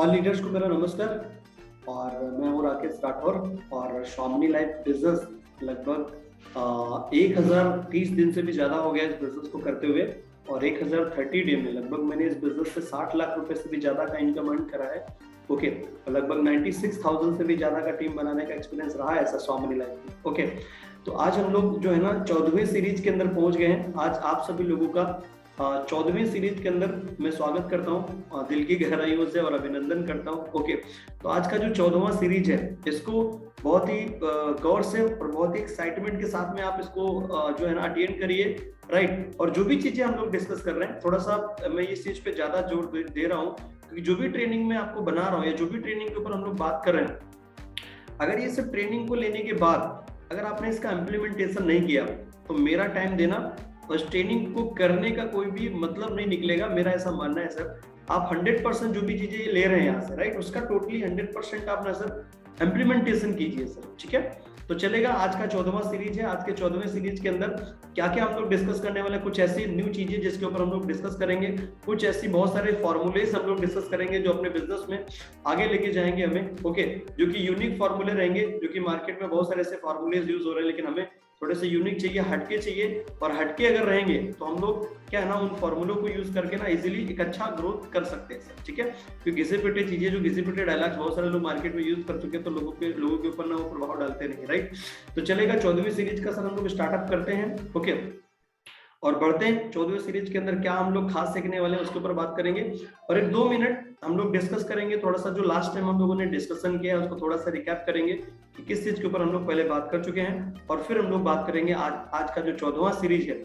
All leaders को मेरा नमस्कार। और मैं हूँ राकेश राठौर और स्वामिनी लाइफ बिजनेस लगभग 1030 दिन से भी ज़्यादा हो गया इस बिजनेस को करते हुए। और 1030 डे में लगभग मैंने इस बिजनेस से 60 लाख रुपए से भी ज़्यादा का इनकम अर्न करा है। ओके, लगभग 96,000 से भी ज़्यादा का टीम बनाने का एक्सपीरियंस रहा है ऐसा स्वामिनी लाइफ में। ओके, तो आज हम लोग जो है ना 14वें सीरीज के अंदर पहुंच गए हैं। आज आप सभी लोगों का 14वीं सीरीज के अंदर मैं स्वागत करता हूँ दिल की गहराइयों से और अभिनंदन करता हूँ। ओके, तो आज का जो 14वां सीरीज है इसको बहुत ही गौर से और बहुत ही एक्साइटमेंट के साथ में आप इसको जो है ना अटेंड करिए, राइट। और जो भी चीजें हम लोग डिस्कस कर रहे हैं थोड़ा सा मैं इस चीज पे ज्यादा जोर दे रहा हूँ क्योंकि जो भी ट्रेनिंग मैं आपको बना रहा हूँ या जो भी ट्रेनिंग के ऊपर हम लोग बात कर रहे हैं, अगर ये सब ट्रेनिंग को लेने के बाद अगर आपने इसका इम्प्लीमेंटेशन नहीं किया तो मेरा टाइम देना उस ट्रेनिंग को करने का कोई भी मतलब नहीं निकलेगा। मेरा ऐसा मानना है सर, आप 100% जो भी चीजें ले रहे हैं यहाँ से, राइट, उसका टोटली 100% आप ना सर इम्प्लीमेंटेशन कीजिए सर, ठीक है। तो चलेगा, आज का 14वां सीरीज है। आज के 14वें सीरीज के अंदर क्या क्या हम लोग डिस्कस करने वाले हैं, कुछ ऐसी न्यू चीजें जिसके ऊपर हम लोग डिस्कस करेंगे, कुछ ऐसी बहुत सारे फॉर्मूलेज हम लोग डिस्कस करेंगे जो अपने बिजनेस में आगे लेके जाएंगे हमें। ओके, जो कि यूनिक फॉर्मूले रहेंगे, जो कि मार्केट में बहुत सारे ऐसे फॉर्मूलेज यूज हो रहे हैं लेकिन हमें थोड़े से यूनिक चाहिए, हटके चाहिए। और हटके अगर रहेंगे तो हम लोग क्या है ना उन फॉर्मूलों को यूज करके ना इजीली एक अच्छा ग्रोथ कर सकते हैं सर, ठीक है। क्योंकि घिसे पिटे चीजें, जो घिसे पिटे डायलॉग्स बहुत सारे लोग मार्केट में यूज कर चुके हैं तो लोगों के ऊपर ना वो प्रभाव डालते नहीं, राइट। तो चलेगा, 14वीं सीरीज का सर हम लोग स्टार्टअप करते हैं। ओके, और बढ़ते हैं 14वें सीरीज के अंदर क्या हम लोग खास सीखने वाले हैं उसके ऊपर बात करेंगे। और एक 2 मिनट हम लोग डिस्कस करेंगे थोड़ा सा जो लास्ट टाइम हम लोगों ने डिस्कशन किया है उसको थोड़ा सा रिकैप करेंगे कि किस चीज के ऊपर हम लोग पहले बात कर चुके हैं। और फिर हम लोग बात करेंगे आज का जो 14वां सीरीज है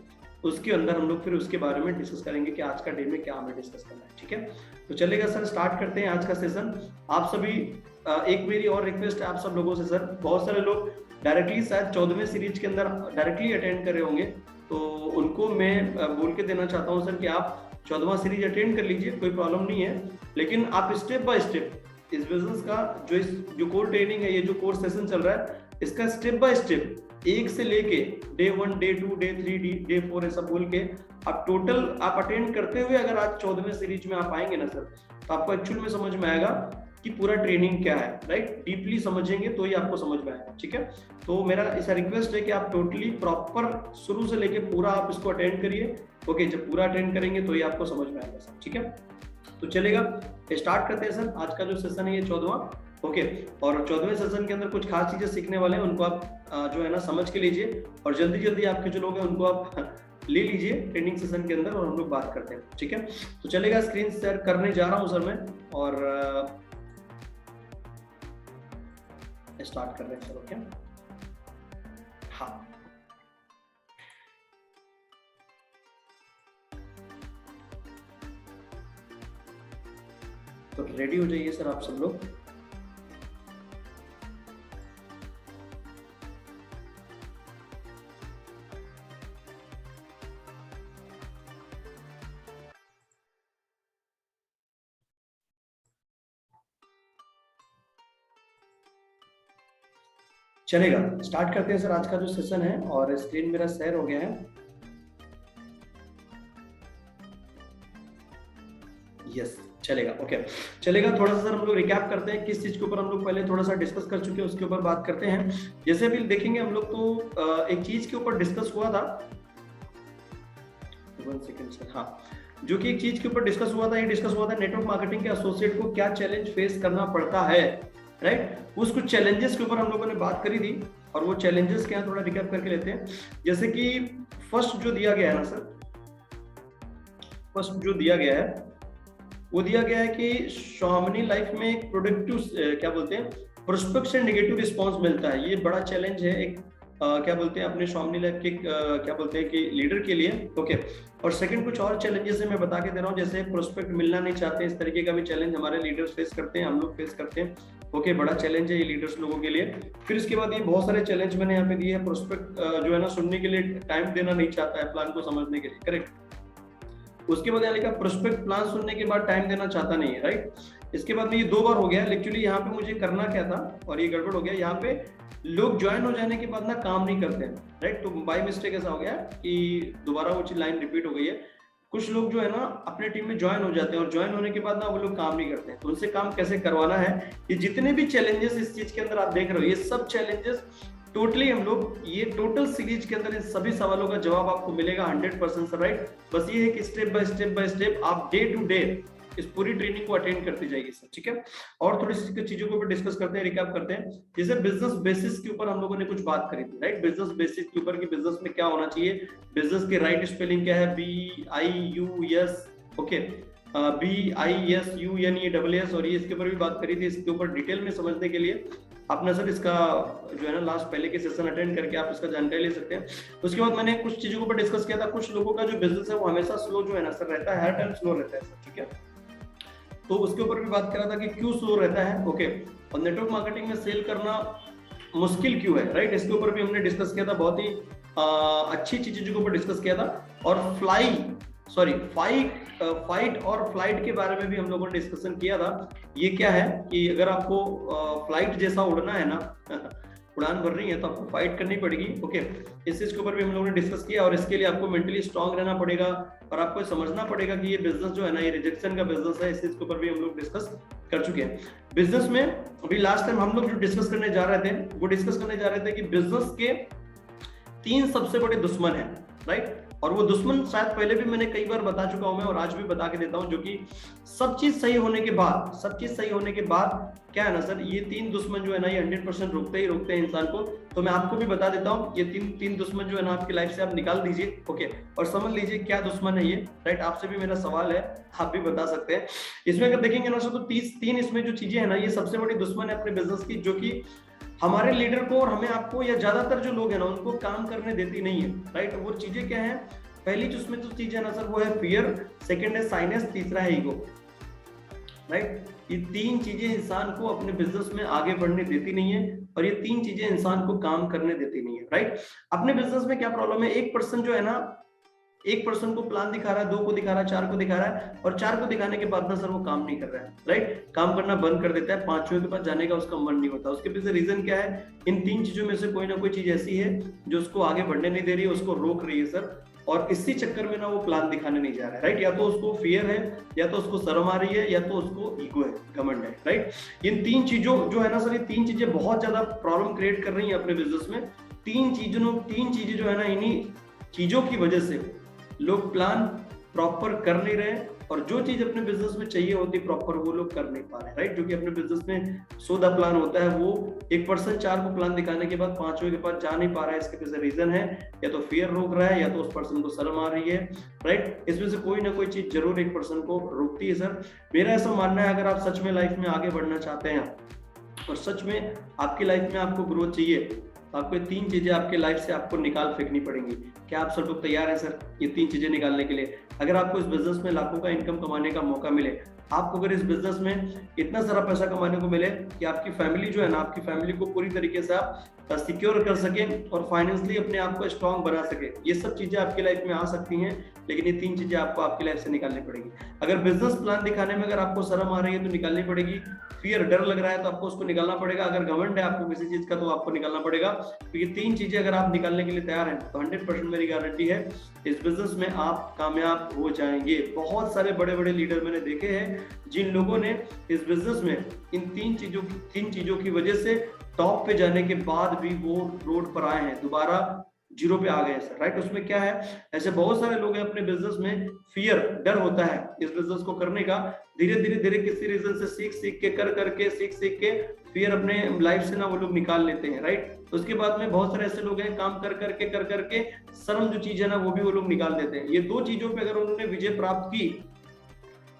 उसके अंदर हम लोग फिर उसके बारे में डिस्कस करेंगे कि आज का डे में क्या हमें डिस्कस करना है, ठीक है। तो चलेगा सर, स्टार्ट करते हैं आज का सेशन। आप सभी एक मेरी और रिक्वेस्ट है आप सब लोगों से सर, बहुत सारे लोग डायरेक्टली शायद 14वें सीरीज के अंदर डायरेक्टली अटेंड कर रहे होंगे तो उनको मैं बोल के देना चाहता हूं सर कि आप 14वां सीरीज अटेंड कर लीजिए, कोई प्रॉब्लम नहीं है। लेकिन आप स्टेप बाय स्टेप इस बिजनेस का जो कोर ट्रेनिंग है, ये जो कोर्स सेशन चल रहा है, इसका स्टेप बाय स्टेप एक से लेके डे 1 डे 2 डे 3 डे 4 ऐसा बोल के आप टोटल आप अटेंड करते हुए अगर आज 14वें सीरीज में आप आएंगे ना सर तो आपको एक्चुअल में समझ में आएगा कि पूरा ट्रेनिंग क्या है, राइट। डीपली समझेंगे तो ही आपको समझ में आएगा, ठीक है। तो मेरा ऐसा रिक्वेस्ट है कि आप टोटली प्रॉपर शुरू से लेके पूरा आप इसको अटेंड करिए। ओके, जब पूरा अटेंड करेंगे तो ही आपको समझ में आएगा सर, ठीक है। तो चलेगा, स्टार्ट करते हैं सर। आज का जो सेशन है ये 14वां। ओके, और 14वें सेशन के अंदर कुछ खास चीजें सीखने वाले हैं, उनको आप जो है ना समझ के लीजिए और जल्दी जल्दी आपके जो लोग हैं उनको आप ले लीजिए ट्रेनिंग सेशन के अंदर और हम लोग बात करते हैं, ठीक है। तो चलेगा, स्क्रीन शेयर करने जा रहा हूँ सर मैं और स्टार्ट कर रहे हैं सर। ओके, हाँ, तो रेडी हो जाइए सर आप सब लोग। चलेगा, स्टार्ट करते हैं सर आज का जो सेशन है और स्क्रीन मेरा शेयर हो गया है। यस, चलेगा। ओके, चलेगा, थोड़ा सा सर हम लोग रिकैप करते हैं किस चीज के ऊपर हम लोग पहले थोड़ा सा डिस्कस कर चुके हैं उसके ऊपर बात करते हैं। जैसे भी देखेंगे हम लोग तो एक चीज के ऊपर डिस्कस हुआ था, 1 सेकंड सर, हाँ, जो कि एक चीज के ऊपर डिस्कस हुआ था, ये डिस्कस हुआ था नेटवर्क मार्केटिंग के एसोसिएट को क्या चैलेंज फेस करना पड़ता है, राइट। उस कुछ चैलेंजेस के ऊपर हम लोगों ने बात करी थी और वो चैलेंजेस क्या है थोड़ा रिकैप करके लेते हैं। जैसे कि फर्स्ट जो दिया गया है ना सर, फर्स्ट जो दिया गया है वो दिया गया है कि स्वामिनी लाइफ में एक प्रोडक्टिव क्या बोलते हैं प्रोस्पेक्ट से नेगेटिव रिस्पांस मिलता है। ये बड़ा चैलेंज है एक क्या बोलते हैं अपने स्वामिनी लाइफ के क्या बोलते हैं कि लीडर के लिए। ओके, और सेकंड कुछ और चैलेंजेस है मैं बता के दे रहा हूँ, जैसे प्रोस्पेक्ट मिलना नहीं चाहते, इस तरीके का भी चैलेंज हमारे लीडर्स फेस करते हैं, हम लोग फेस करते हैं। ओके, बड़ा चैलेंज है ये लीडर्स लोगों के लिए। फिर इसके बाद ये बहुत सारे चैलेंज मैंने यहाँ पे दिए हैं। प्रोस्पेक्ट जो है ना सुनने के लिए टाइम देना नहीं चाहता है प्लान को समझने के लिए, करेक्ट। उसके बाद यहाँ लिखा प्रोस्पेक्ट प्लान सुनने के बाद टाइम देना चाहता नहीं है, राइट। इसके बाद में ये 2 बार हो गया। एक्चुअली यहाँ पे मुझे करना क्या था और ये गड़बड़ हो गया, यहाँ पे लोग ज्वाइन हो जाने के बाद ना काम नहीं करते हैं, राइट। तो बाय मिस्टेक ऐसा हो गया कि दोबारा वो लाइन रिपीट हो गई है। कुछ लोग जो है ना अपने टीम में ज्वाइन हो जाते हैं और ज्वाइन होने के बाद ना वो लोग काम नहीं करते हैं, तो उनसे काम कैसे करवाना है, ये जितने भी चैलेंजेस इस चीज के अंदर आप देख रहे हो, ये सब चैलेंजेस टोटली हम लोग ये टोटल सीरीज के अंदर इन सभी सवालों का जवाब आपको मिलेगा 100% राइट। बस ये है कि स्टेप बाय स्टेप आप डे टू डे इस पूरी ट्रेनिंग को अटेंड करती जाएगी सर, ठीक है। और थोड़ी सी चीजों को भी डिस्कस करते हैं, रिकैप करते हैं। जैसे बिजनेस बेसिस के ऊपर हम लोगों ने कुछ बात करी थी, राइट। बिजनेस बेसिस के ऊपर कि बिजनेस में क्या होना चाहिए, बिजनेस के राइट स्पेलिंग क्या है, BIUS, ओके, BISUNESS, और ये इसके ऊपर भी बात करी थी। इसके ऊपर डिटेल में समझने के लिए आप सर इसका जो है ना लास्ट पहले के सेशन अटेंड करके आप इसका जानकारी ले सकते हैं। उसके बाद मैंने कुछ चीजों के ऊपर डिस्कस किया था, कुछ लोगों का जो बिजनेस है वो हमेशा स्लो जो है ना सर रहता है, हर टाइम स्लो रहता है सर, ठीक है। तो उसके ऊपर भी बात करा था कि क्यों स्लो रहता है, ओके। और नेटवर्क मार्केटिंग में सेल करना मुश्किल क्यों है, राइट, इसके ऊपर भी हमने डिस्कस किया था, बहुत ही अच्छी चीजों के ऊपर डिस्कस किया था। और फाइट और फ्लाइट के बारे में भी हम लोगों ने डिस्कशन किया था। ये क्या है कि अगर आपको फ्लाइट जैसा उड़ना है ना उड़ान भर रही है तो आपको फाइट करनी पड़ेगी, ओके। इस चीज के ऊपर भी हम लोगों ने डिस्कस किया, और इसके लिए आपको मेंटली स्ट्रांग रहना पड़ेगा और आपको समझना पड़ेगा कि ये बिजनेस जो है ना ये रिजेक्शन का बिजनेस है। इस चीज के ऊपर भी हम लोग डिस्कस कर चुके हैं। बिजनेस में अभी लास्ट टाइम हम लोग जो डिस्कस करने जा रहे थे वो डिस्कस करने जा रहे थे कि बिजनेस के 3 सबसे बड़े दुश्मन है, राइट। और वो दुश्मन शायद पहले भी मैंने कई बार बता चुका हूं मैं, और आज भी बता के देता हूं, जो कि सब चीज सही होने के बाद क्या है ना सर, ये 3 दुश्मन जो है ना ये 100% रोकते हैं इंसान को। तो मैं आपको भी बता देता हूं, ये तीन दुश्मन जो है ना आपकी लाइफ से आप निकाल दीजिए, ओके। और समझ लीजिए क्या दुश्मन है ये, राइट। आपसे भी मेरा सवाल है, आप भी बता सकते हैं। इसमें अगर देखेंगे ना सर तो 3 इसमें जो चीजें है ना ये सबसे बड़ी दुश्मन है अपने बिजनेस की, जो कि हमारे लीडर को और हमें आपको या ज्यादातर जो लोग हैं ना उनको काम करने देती नहीं है, राइट। वो चीजें क्या है, पहली जो उसमें जो चीज है ना सर वो है फियर, सेकंड है साइनेस, तीसरा है ईगो, राइट। ये 3 चीजें इंसान को अपने बिजनेस में आगे बढ़ने देती नहीं है, और ये 3 चीजें इंसान को काम करने देती नहीं है, राइट। अपने बिजनेस में क्या प्रॉब्लम है, एक पर्सन जो है ना, एक पर्सन को प्लान दिखा रहा है, 2 को दिखा रहा है, 4 को दिखा रहा है, और 4 को दिखाने के बाद ना सर वो काम नहीं कर रहा है, राइट। काम करना बंद कर देता है, 5वें के पास जाने का उसका मन नहीं होता। उसके पीछे रीजन क्या है, इन 3 चीजों में से कोई ना कोई चीज ऐसी है जो उसको आगे बढ़ने नहीं दे रही है, उसको रोक रही है सर। और इसी चक्कर में ना वो प्लान दिखाने नहीं जा रहा है, राइट। या तो उसको फियर है, या तो उसको शर्म आ रही है, या तो उसको ईगो है, घमंड है, राइट। इन 3 चीजों जो है ना सर, ये 3 चीजें बहुत ज्यादा प्रॉब्लम क्रिएट कर रही है अपने बिजनेस में। 3 चीजें जो है ना, इन्हीं चीजों की वजह से लोग प्लान प्रॉपर कर नहीं रहे, और जो चीज अपने बिजनेस में चाहिए होती प्रॉपर वो लोग कर नहीं पा रहे, राइट। जो कि अपने बिजनेस में 100 प्लान होता है, वो एक पर्सन 4 को प्लान दिखाने के बाद 5वें के पास जा नहीं पा रहा है। इसके पीछे रीजन है, या तो फियर रोक रहा है, या तो उस पर्सन को शर्म आ रही है, राइट। इसमें से कोई ना कोई चीज जरूर एक पर्सन को रोकती है सर। मेरा ऐसा मानना है, अगर आप सच में लाइफ में आगे बढ़ना चाहते हैं और सच में आपकी लाइफ में आपको ग्रोथ चाहिए, आपको 3 चीजें आपके लाइफ से आपको निकाल फेंकनी पड़ेंगी। क्या आप सब लोग तैयार हैं सर ये 3 चीजें निकालने के लिए? अगर आपको इस बिजनेस में लाखों का इनकम कमाने का मौका मिले, आपको अगर इस बिजनेस में इतना सारा पैसा कमाने को मिले कि आपकी फैमिली जो है ना, आपकी फैमिली को पूरी तरीके से आप सिक्योर कर सकें और फाइनेंशियली अपने आप को स्ट्रांग बना सके, ये सब चीजें आपकी लाइफ में आ सकती हैं, लेकिन ये 3 चीजें आपको आपकी लाइफ से निकालनी पड़ेगी। अगर बिजनेस प्लान दिखाने में अगर आपको शर्म आ रही है तो निकालनी पड़ेगी, फियर डर लग रहा है तो आपको उसको निकालना पड़ेगा, अगर घमंड है आपको किसी चीज का तो आपको निकालना पड़ेगा। क्योंकि 3 चीजें अगर आप निकालने के लिए तैयार हैं तो 100% मेरी गारंटी है इस बिजनेस में आप कामयाब हो जाएंगे। बहुत सारे बड़े बड़े लीडर मैंने देखे हैं जिन लोगों ने इस बिजनेस में इन 3 चीजों की वजह से टॉप पे जाने के बाद भी वो रोड पर आए हैं, दोबारा जीरो पे आ गए सर, राइट। उसमें क्या है, ऐसे बहुत सारे लोग हैं अपने बिजनेस में, फियर डर होता है इस बिजनेस को करने का, धीरे धीरे किसी रीजन से सीख के फियर अपने लाइफ से ना वो लोग निकाल लेते हैं, राइट। उसके बाद में बहुत सारे ऐसे लोग हैं काम कर करके शर्म जो चीज है ना वो भी वो लोग निकाल देते हैं। ये 2 चीजों पे अगर उन्होंने विजय प्राप्त की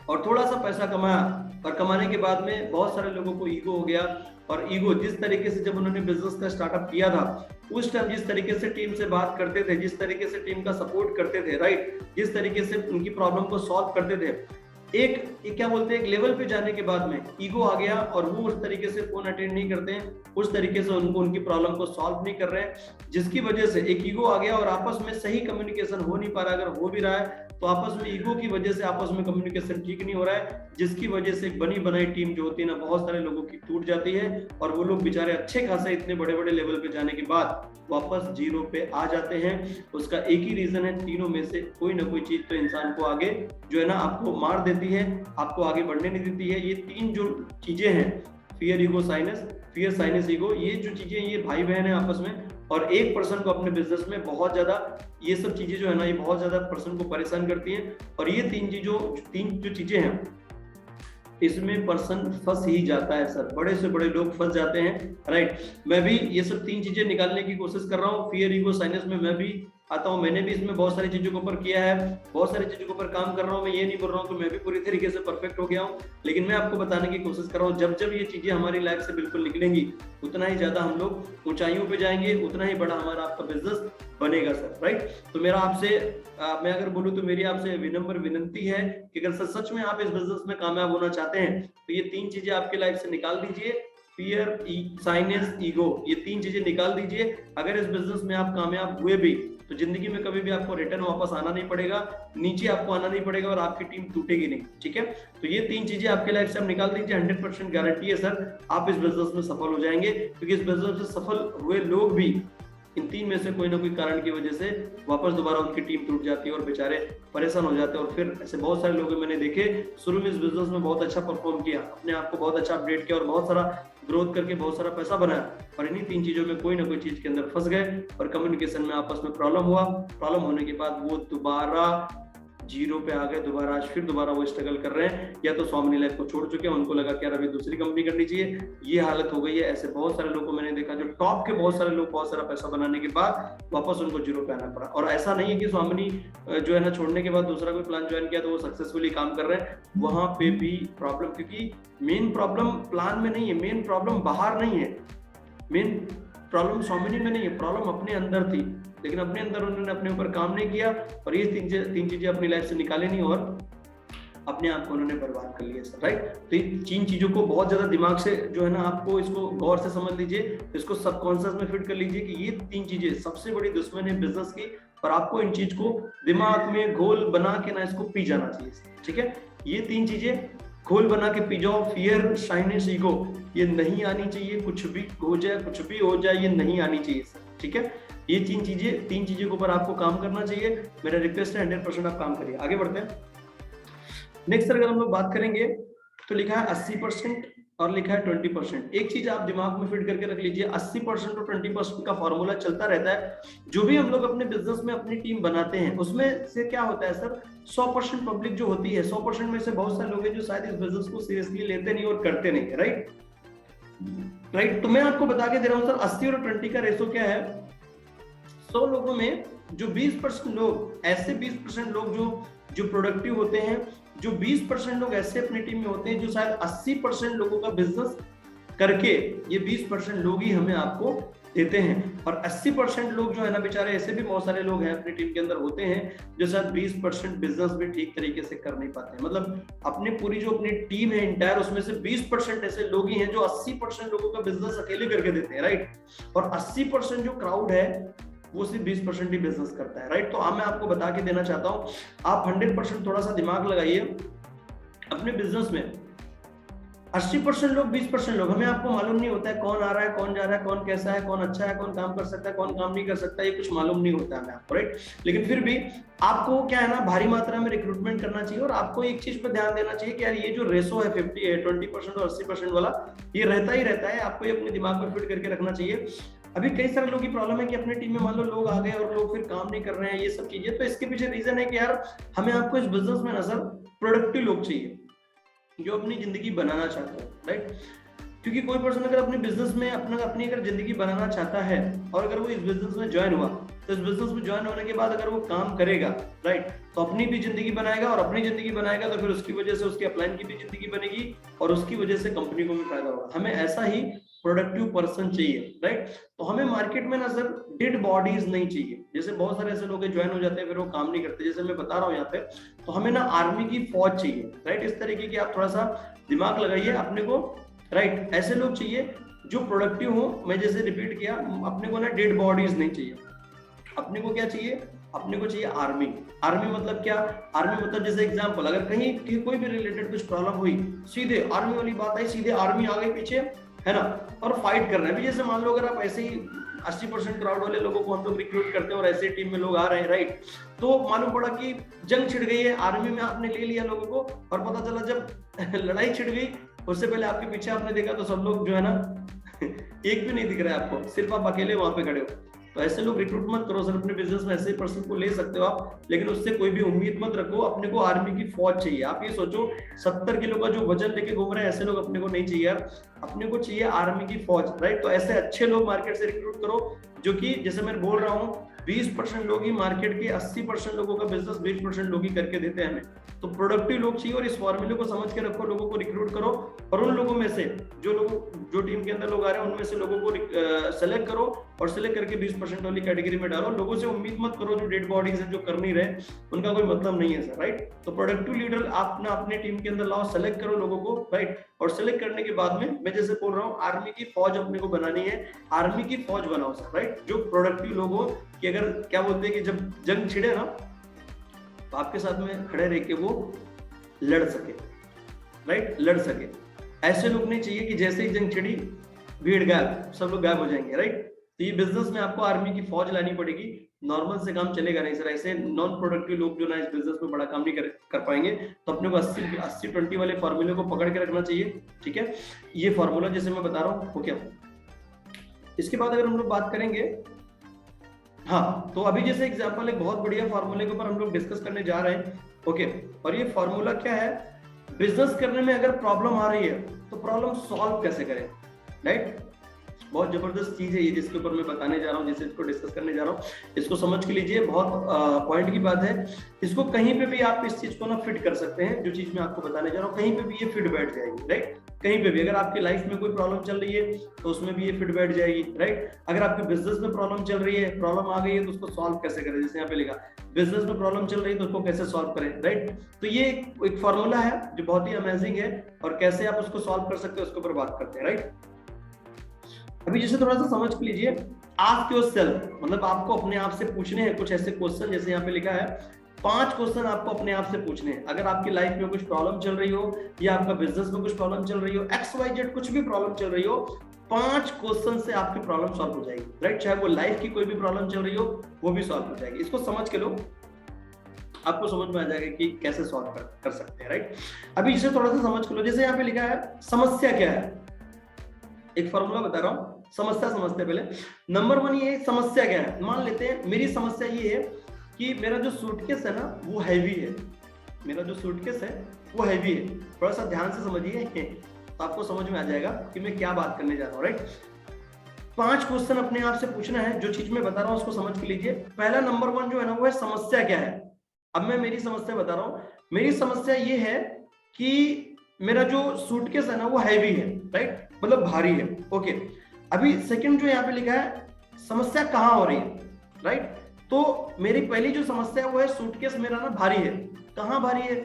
और थोड़ा सा पैसा कमाया, और कमाने के बाद में बहुत सारे लोगों को ईगो हो गया, और ईगो जिस तरीके से जब उन्होंने बिजनेस का स्टार्टअप किया था उस टाइम जिस तरीके से टीम से बात करते थे, जिस तरीके से टीम का सपोर्ट करते थे, राइट, जिस तरीके से उनकी प्रॉब्लम को सॉल्व करते थे, एक क्या बोलते हैं, एक लेवल पे जाने के बाद में ईगो आ गया और वो उस तरीके से फोन अटेंड नहीं करते हैं, उस तरीके से उनको उनकी प्रॉब्लम को सॉल्व नहीं कर रहे हैं, जिसकी वजह से एक ईगो आ गया और आपस में सही कम्युनिकेशन हो नहीं पा रहा। अगर हो भी रहा है तो आपस में ईगो की वजह से आपस में कम्युनिकेशन ठीक नहीं हो रहा है, जिसकी वजह से एक बनी बनाई टीम जो होती है ना, बहुत सारे लोगों की टूट जाती है और वो लोग बेचारे अच्छे खासे इतने बड़े बड़े लेवल पे जाने के बाद वापस जीरो पे आ जाते हैं। उसका एक ही रीजन है, तीनों में से कोई ना कोई चीज तो इंसान को आगे जो है ना आपको मार देती है, आपको आगे बढ़ने नहीं देती है। ये तीन जो चीजें हैं, fear ego sinus, fear sinus ego, ये जो चीजें ये भाई बहन है आपस में, और एक पर्सन को अपने बिजनेस में बहुत ज्यादा ये सब चीजें जो है ना, ये बहुत ज्यादा पर्सन को परेशान करती हैं। और ये तीन जो चीजें हैं, इसमें पर्सन फंस ही जाता है सर, बड़े से बड़े लोग फंस जाते हैं, राइट। मैं भी ये सब तीन चीजें निकालने की कोशिश कर रहा हूँ, फियर ईगो साइनस में मैं भी आता हूँ, मैंने भी इसमें बहुत सारी चीजों के ऊपर किया है, बहुत सारी चीजों के ऊपर काम कर रहा हूँ। मैं ये नहीं बोल रहा हूँ कि मैं भी पूरी तरीके से परफेक्ट हो गया हूँ, लेकिन मैं आपको बताने की कोशिश कर रहा हूँ, जब जब ये चीजें हमारी लाइफ से बिल्कुल निकलेंगी, उतना ही ज्यादा हम लोग ऊंचाइयों पे जाएंगे, उतना ही बड़ा हमारा आपका बिजनेस बनेगा सर, राइट। तो मेरा आपसे मैं अगर बोलूँ तो मेरी आपसे विनम्र विनंती है कि अगर सच में आप इस बिजनेस में कामयाब होना चाहते हैं तो ये तीन चीजें आपकी लाइफ से निकाल दीजिए, फियर, साइनस, ईगो, ये तीन चीजें निकाल दीजिए। अगर इस बिजनेस में आप कामयाब हुए भी तो जिंदगी में कभी भी आपको रिटर्न वापस आना नहीं पड़ेगा, नीचे आपको आना नहीं पड़ेगा और आपकी टीम टूटेगी नहीं, ठीक है। तो ये तीन चीजें आपके लाइफ से आप निकाल दीजिए, 100% गारंटी है सर आप इस बिजनेस में सफल हो जाएंगे, क्योंकि इस बिजनेस में सफल हुए लोग भी इन तीन में से कोई ना कोई कारण की वजह से वापस दोबारा उनकी टीम टूट जाती है और बेचारे परेशान हो जाते हैं। और फिर ऐसे बहुत सारे लोग मैंने देखे, शुरू में इस बिजनेस में बहुत अच्छा परफॉर्म किया, अपने आप को बहुत अच्छा अपडेट किया और बहुत सारा ग्रोथ करके बहुत सारा पैसा बनाया, और इन्हीं तीन चीजों में कोई ना कोई चीज के अंदर फंस गए और कम्युनिकेशन में आपस में प्रॉब्लम हुआ। प्रॉब्लम होने के बाद वो दोबारा जीरो पे आ गए, दोबारा आज फिर दोबारा वो स्ट्रगल कर रहे हैं, या तो स्वामिनी लाइफ को छोड़ चुके हैं, उनको लगा कि यार अभी दूसरी कंपनी करनी चाहिए, ये हालत हो गई है। ऐसे बहुत सारे लोगों को मैंने देखा, जो टॉप के बहुत सारे लोग बहुत सारा पैसा बनाने के बाद वापस उनको जीरो पे आना पड़ा। और ऐसा नहीं है कि स्वामिनी जो है ना छोड़ने के बाद दूसरा कोई प्लान ज्वाइन किया तो वो सक्सेसफुली काम कर रहे हैं, वहां पे भी प्रॉब्लम, क्योंकि मेन प्रॉब्लम प्लान में नहीं है, मेन प्रॉब्लम बाहर नहीं है, मेन प्रॉब्लम स्वामिनी में नहीं है, प्रॉब्लम अपने अंदर थी, लेकिन अपने अंदर उन्होंने अपने ऊपर काम नहीं किया और ये तीन चीजें अपनी लाइफ से निकाले नहीं और अपने आप को उन्होंने बर्बाद कर लिया सर, राइट। तो इन तीन चीजों को बहुत ज्यादा दिमाग से जो है ना आपको इसको गौर से समझ लीजिए, इसको सबकॉन्शियस में फिट कर लीजिए कि ये तीन चीजें सबसे बड़ी दुश्मन है बिजनेस की, और आपको इन चीज को दिमाग में घोल बना के ना इसको पी जाना चाहिए, ठीक है। ये तीन चीजें घोल बना के पी जाओ, फियर, साइनस, ईगो, ये नहीं आनी चाहिए, कुछ भी हो जाए, कुछ भी हो जाए, ये नहीं आनी चाहिए सर, ठीक है। ये तीन चीजें के ऊपर आपको काम करना चाहिए, मेरा रिक्वेस्ट है 100% आप काम करिए। आगे बढ़ते हैं। नेक्स्ट अगर हम लोग बात करेंगे तो लिखा है 80% और लिखा है 20%। एक चीज आप दिमाग में फिट करके रख लीजिए, 80% और 20% का फॉर्मूला चलता रहता है। जो भी हम लोग अपने बिजनेस में अपनी टीम बनाते हैं उसमें से क्या होता है सर, 100% पब्लिक जो होती है, 100% में से बहुत सारे लोग हैं जो शायद इस बिजनेस को सीरियसली लेते नहीं और करते नहीं, राइट। तो मैं आपको बता के दे रहा हूँ सर, 80 और 20 का रेशो क्या है। 100 लोगों में जो 20% लोग, ऐसे 20% लोग जो प्रोडक्टिव होते हैं, जो 20% लोग ऐसे अपनी टीम में होते हैं जो शायद 80% लोगों का बिजनेस करके ये 20% लोग ही हमें आपको देते हैं, और 80% लोग जो है ना बेचारे, ऐसे भी बहुत सारे लोग हैं अपनी टीम के अंदर होते हैं जो शायद 20% बिजनेस भी ठीक तरीके से कर नहीं पाते हैं। मतलब अपनी पूरी जो अपनी टीम है इंटायर, उसमें से 20% ऐसे लोग ही हैं जो 80% लोगों का बिजनेस अकेले करके देते हैं, राइट। और 80% जो क्राउड है वो सिर्फ 20% ही बिजनेस करता है, राइट। तो मैं आपको बता के देना चाहता हूं, आप 100% थोड़ा सा दिमाग लगाइए अपने बिजनेस में। 80% लोग, 20% लोग, हमें आपको मालूम नहीं होता है कौन आ रहा है, कौन जा रहा है, कौन कैसा है, कौन अच्छा है, कौन काम कर सकता है, कौन काम नहीं कर सकता, ये कुछ मालूम नहीं होता है हमें आपको, राइट। लेकिन फिर भी आपको क्या है ना, भारी मात्रा में रिक्रूटमेंट करना चाहिए और आपको एक चीज पर ध्यान देना चाहिए कि यार ये जो रेशो है 20% और 80% वाला, ये रहता ही रहता है, आपको ये अपने दिमाग में फिट करके रखना चाहिए। अभी कई सारे लोगों की प्रॉब्लम है कि अपने टीम में मान लो लोग आ गए और लोग फिर काम नहीं कर रहे हैं, ये सब चीजें। तो इसके पीछे रीजन है कि यार हमें आपको इस बिजनेस में ना सर प्रोडक्टिव लोग चाहिए जो अपनी जिंदगी बनाना चाहते हैं, राइट। क्योंकि कोई पर्सन अगर अपने बिजनेस में अपनी अगर जिंदगी बनाना चाहता है और अगर वो इस बिजनेस में ज्वाइन हुआ, तो इस बिजनेस में ज्वाइन होने के बाद अगर वो काम करेगा, राइट, तो अपनी भी जिंदगी बनाएगा, और अपनी जिंदगी बनाएगा तो फिर उसकी वजह से उसके अपलाइन की भी जिंदगी बनेगी और उसकी वजह से कंपनी को भी फायदा होगा। हमें ऐसा ही प्रोडक्टिव पर्सन चाहिए, राइट। तो हमें मार्केट में ना सर डेड बॉडीज नहीं चाहिए। जैसे बहुत सारे ऐसे लोग ज्वाइन हो जाते हैं फिर वो काम नहीं करते, जैसे मैं बता रहा हूँ यहाँ पे, तो हमें ना आर्मी की फौज चाहिए, राइट। इस तरीके की आप थोड़ा सा दिमाग लगाइए अपने को, राइट। ऐसे लोग चाहिए जो प्रोडक्टिव हो। मैं जैसे रिपीट किया, अपने को ना डेड बॉडीज नहीं चाहिए। अपने को क्या चाहिए? अपने को चाहिए आर्मी। आर्मी मतलब क्या? आर्मी मतलब जैसे एग्जांपल, अगर कहीं कोई भी रिलेटेड कुछ प्रॉब्लम हुई, सीधे आर्मी वाली बात आई, सीधे आर्मी आ गई पीछे, है ना, और फाइट कर रहे हैं। अभी जैसे मान लो अगर आप ऐसे ही 80% क्राउड वाले लोगों को हम लोग रिक्रूट करते हैं और ऐसे टीम में लोग आ रहे हैं, राइट, तो मालूम पड़ा कि जंग छिड़ गई है, आर्मी में आपने ले लिया लोगों को, और पता चला जब लड़ाई छिड़ गई उससे पहले आपके पीछे आपने देखा तो सब लोग जो है ना एक भी नहीं दिख रहा है आपको, सिर्फ आप अकेले वहां पे खड़े हो। तो ऐसे लोग रिक्रूट मत करो सर। अपने बिजनेस में ऐसे पर्सन को ले सकते हो आप, लेकिन उससे कोई भी उम्मीद मत रखो। अपने को आर्मी की फौज चाहिए। आप ये सोचो 70 किलो का जो वजन लेके घूम रहे हैं, ऐसे लोग अपने को नहीं चाहिए यार। अपने को चाहिए आर्मी की फौज, राइट। तो ऐसे अच्छे लोग मार्केट से रिक्रूट करो, जो कि जैसे मैं बोल रहा हूँ 20% लोग ही मार्केट के 80% लोगों का बिजनेस 20% लोग ही करके देते हैं हमें। तो प्रोडक्टिव लोग चाहिए, और इस फॉर्मूले को समझ के रखो, लोगों को रिक्रूट करो, और उन लोगों में से जो टीम के अंदर लोग आ रहे हैं उनमें से लोगों को सेलेक्ट करो, और सेलेक्ट करके 20% वाली कैटेगरी में डालो। लोगों से उम्मीद मत करो जो डेड बॉडीज है, जो कर नहीं रहे, उनका कोई मतलब नहीं है सर, राइट। तो प्रोडक्टिव लीडर आप ना अपने टीम के अंदर लाओ, सेलेक्ट करो लोगों को, राइट। और सेलेक्ट करने के बाद में मैं जैसे बोल रहा हूँ आर्मी की फौज अपने को बनानी है। आर्मी की फौज बनाओ सर, राइट। जो प्रोडक्टिव लोग हो, कि अगर क्या बोलते हैं कि जब जंग छिड़े ना तो आपके साथ में खड़े रह के वो लड़ सके, राइट, लड़ सके। ऐसे लोग नहीं चाहिए कि जैसे ही जंग छिड़ी भीड़ गायब, सब लोग गायब हो जाएंगे, राइट। तो ये बिजनेस में आपको आर्मी की फौज लानी पड़ेगी। नॉर्मल से काम चलेगा नहीं सर। ऐसे नॉन प्रोडक्टिव लोग जो ना इस बिजनेस में बड़ा काम नहीं कर पाएंगे। तो अपने को 80-20 वाले फॉर्मूले को पकड़ के रखना चाहिए, ठीक है। ये फॉर्मूला जैसे मैं बता रहा हूँ, ओके। इसके बाद अगर हम लोग बात करेंगे, हाँ, तो अभी जैसे एग्जांपल एक बहुत बढ़िया फार्मूले के ऊपर हम लोग डिस्कस करने जा रहे हैं, ओके। और ये फार्मूला क्या है? बिजनेस करने में अगर प्रॉब्लम आ रही है तो प्रॉब्लम सॉल्व कैसे करें, राइट। बहुत जबरदस्त चीज है ये जिसके ऊपर मैं बताने जा रहा हूँ, जिसे इसको डिस्कस करने जा रहा हूँ। इसको समझ के लीजिए, बहुत पॉइंट की बात है। इसको कहीं पे भी आप इस चीज को ना फिट कर सकते हैं। जो चीज मैं आपको बताने जा रहा हूँ, कहीं पे भी ये फिट बैठ जाएगी, राइट। कहीं पे भी अगर आपकी लाइफ में कोई प्रॉब्लम चल रही है तो उसमें भी ये फिट बैठ जाएगी, राइट। अगर आपके बिजनेस में प्रॉब्लम चल रही है, प्रॉब्लम आ गई है, तो उसको सॉल्व कैसे करें, जैसे यहाँ पे लिखा बिजनेस में प्रॉब्लम चल रही है तो उसको कैसे सॉल्व करें, राइट। तो ये एक फॉर्मूला है जो बहुत ही अमेजिंग है, और कैसे आप उसको सॉल्व कर सकते हो उसके ऊपर बात करते हैं, राइट। अभी जैसे थोड़ा सा समझ के लीजिए, आस्क योरसेल्फ, मतलब आपको अपने आप से पूछने हैं कुछ ऐसे क्वेश्चन, जैसे यहाँ पे लिखा है 5 क्वेश्चन आपको अपने आप से पूछने हैं। अगर आपकी लाइफ में कुछ प्रॉब्लम चल रही हो, या आपका बिजनेस में कुछ प्रॉब्लम चल रही हो, XYZ कुछ भी प्रॉब्लम चल रही हो, 5 क्वेश्चन से आपकी प्रॉब्लम सॉल्व हो जाएगी, राइट। चाहे वो लाइफ की कोई भी प्रॉब्लम चल रही हो, वो भी सॉल्व हो जाएगी। इसको समझ के लो, आपको समझ में आ जाएगा कि कैसे सॉल्व कर सकते हैं, राइट। अभी इसे थोड़ा सा समझ के लो, जैसे यहाँ पे लिखा है समस्या क्या है। एक फॉर्मूला बता रहा हूँ, समस्या समझते हैं पहले। नंबर 1 ये समस्या क्या है। मान लेते हैं मेरी समस्या ये है कि मेरा जो सूटकेस है ना वो हैवी है। मेरा जो सूटकेस है वो हैवी है। थोड़ा सा ध्यान से समझिए तो आपको समझ में आ जाएगा कि मैं क्या बात करने जा रहा हूँ, राइट। 5 क्वेश्चन अपने आप से पूछना है। जो चीज मैं बता रहा हूँ उसको समझ के लीजिए। पहला नंबर 1 जो है ना वो है समस्या क्या है। अब मैं मेरी समस्या बता रहा हूँ। मेरी समस्या ये है कि मेरा जो सूटकेस है ना वो हैवी है, राइट, मतलब भारी है, ओके। अभी सेकंड जो यहाँ पे लिखा है समस्या कहाँ हो रही है, राइट। तो मेरी पहली जो समस्या है वो है सूटकेस मेरा ना भारी है। कहाँ भारी है,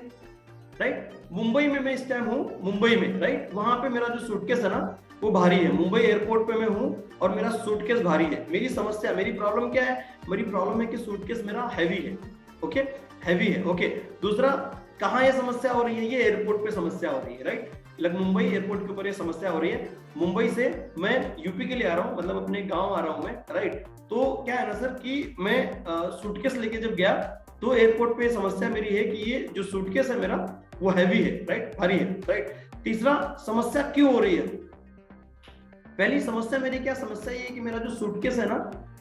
राइट। मुंबई में मैं इस टाइम हूँ, मुंबई में, राइट। वहां पे मेरा जो सूटकेस है ना वो भारी है। मुंबई एयरपोर्ट पे मैं हूँ और मेरा सूटकेस भारी है। मेरी समस्या, मेरी प्रॉब्लम क्या है? मेरी प्रॉब्लम है कि सूटकेस मेरा हैवी है, ओके, हैवी है, ओके। दूसरा, कहाँ ये समस्या हो रही है? ये एयरपोर्ट पे समस्या हो रही है, राइट। मुंबई एयरपोर्ट के ऊपर ये समस्या हो रही है। मुंबई से मैं यूपी के लिए आ रहा हूँ, मतलब अपने गांव आ रहा हूँ मैं, राइट। तो क्या है ना सर कि मैं सूटकेस लेके जब गया तो एयरपोर्ट पे समस्या मेरी है कि ये जो सूटकेस है मेरा वो हैवी है, राइट, भारी है, राइट। तीसरा, समस्या क्यों हो रही है? पहली समस्या मेरी क्या समस्या ये है कि मेरा जो सूटकेस है ना